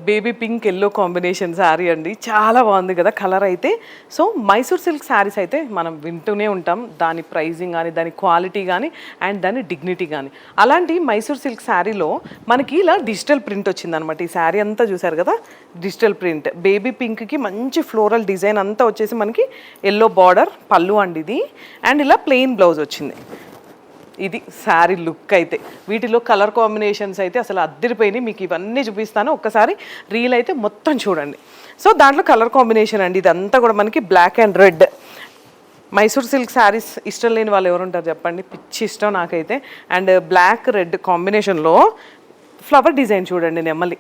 Baby pink yellow combination sari అండి, చాలా బాగుంది కదా కలర్ అయితే. సో మైసూర్ సిల్క్ శారీస్ అయితే మనం వింటూనే ఉంటాం, దాని ప్రైజింగ్ కానీ, దాని క్వాలిటీ కానీ, అండ్ దాని డిగ్నిటీ కానీ. అలాంటి మైసూర్ సిల్క్ శారీలో మనకి ఇలా డిజిటల్ ప్రింట్ వచ్చిందనమాట. ఈ శారీ అంతా చూసారు కదా, డిజిటల్ ప్రింట్. బేబీ పింక్కి మంచి ఫ్లోరల్ డిజైన్ అంతా వచ్చేసి మనకి ఎల్లో బార్డర్ పళ్ళు అండి ఇది, అండ్ ఇలా ప్లెయిన్ బ్లౌజ్ వచ్చింది. ఇది శారీ లుక్ అయితే. వీటిలో కలర్ కాంబినేషన్స్ అయితే అసలు అద్దరిపోయినాయి. మీకు ఇవన్నీ చూపిస్తాను, ఒక్కసారి రీల్ అయితే మొత్తం చూడండి. సో దాంట్లో కలర్ కాంబినేషన్ అండి ఇదంతా కూడా మనకి black and red. Mysore silk saris ఇష్టం లేని వాళ్ళు ఎవరుంటారు చెప్పండి, పిచ్చి ఇష్టం నాకైతే. అండ్ బ్లాక్ రెడ్ కాంబినేషన్లో ఫ్లవర్ డిజైన్ చూడండి, నెమలి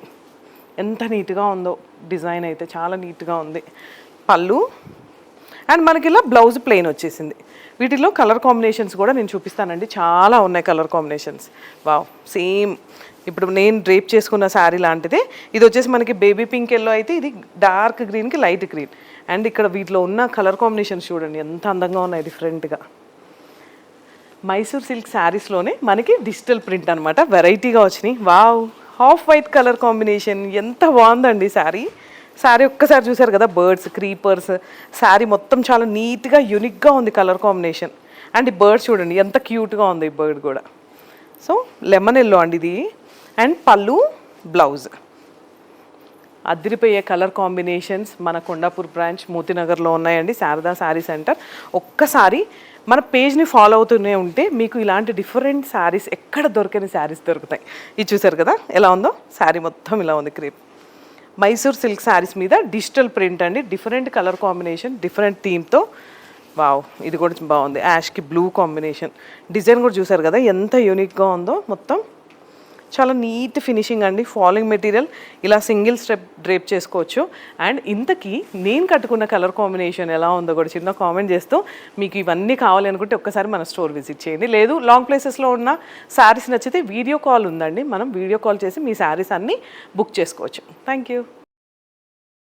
ఎంత నీట్గా ఉందో. డిజైన్ అయితే చాలా నీట్గా ఉంది. పళ్ళు అండ్ మనకి ఇలా బ్లౌజ్ ప్లెయిన్ వచ్చేసింది. వీటిలో కలర్ కాంబినేషన్స్ కూడా నేను చూపిస్తానండి, చాలా ఉన్నాయి కలర్ కాంబినేషన్స్. వావ్, సేమ్ ఇప్పుడు నేను డ్రేప్ చేసుకున్న శారీ లాంటిదే. ఇది వచ్చేసి మనకి బేబీ పింక్ ఎల్లో అయితే, ఇది డార్క్ గ్రీన్కి లైట్ గ్రీన్. అండ్ ఇక్కడ వీటిలో ఉన్న కలర్ కాంబినేషన్స్ చూడండి ఎంత అందంగా ఉన్నాయి డిఫరెంట్గా. మైసూర్ సిల్క్ శారీస్లోనే మనకి డిజిటల్ ప్రింట్ అనమాట, వెరైటీగా వచ్చినాయి. Wow, half white colour combination ఎంత బాగుందండి శారీ. శారీ ఒక్కసారి చూసారు కదా, బర్డ్స్, క్రీపర్స్, శారీ మొత్తం చాలా నీట్గా యూనిక్గా ఉంది కలర్ కాంబినేషన్. అండ్ ఈ బర్డ్స్ చూడండి ఎంత క్యూట్గా ఉంది ఈ బర్డ్ కూడా. సో లెమన్ ఎల్లో అండి ఇది. అండ్ పళ్ళు, బ్లౌజ్, అదిరిపోయే కలర్ కాంబినేషన్స్ మన కొండాపూర్ బ్రాంచ్ మోతీనగర్లో ఉన్నాయండి, శారదా శారీ సెంటర్. ఒక్కసారి మన పేజ్ని ఫాలో అవుతూనే ఉంటే మీకు ఇలాంటి డిఫరెంట్ శారీస్, ఎక్కడ దొరకని శారీస్ దొరుకుతాయి. ఇది చూసారు కదా ఎలా ఉందో, శారీ మొత్తం ఇలా ఉంది క్రేప్. మైసూర్ సిల్క్ శారీస్ మీద డిజిటల్ ప్రింట్ అండి, డిఫరెంట్ కలర్ కాంబినేషన్, డిఫరెంట్ థీమ్తో. వావ్, ఇది కూడా బాగుంది, యాష్కి బ్లూ కాంబినేషన్. డిజైన్ కూడా చూసారు కదా ఎంత యూనిక్గా ఉందో. మొత్తం చాలా నీట్ ఫినిషింగ్ అండి, ఫాలింగ్ మెటీరియల్. ఇలా సింగిల్ స్టెప్ డ్రేప్ చేసుకోవచ్చు. అండ్ ఇంతకీ నేను కట్టుకున్న కలర్ కాంబినేషన్ ఎలా ఉందో కూడా చిన్న కామెంట్ చేస్తూ, మీకు ఇవన్నీ కావాలి అనుకుంటే ఒక్కసారి మన స్టోర్ విజిట్ చేయండి. లేదు లాంగ్ ప్లేసెస్లో ఉన్న శారీస్ నచ్చితే వీడియో కాల్ ఉందండి, మనం వీడియో కాల్ చేసి మీ శారీస్ అన్నీ బుక్ చేసుకోవచ్చు. Thank you.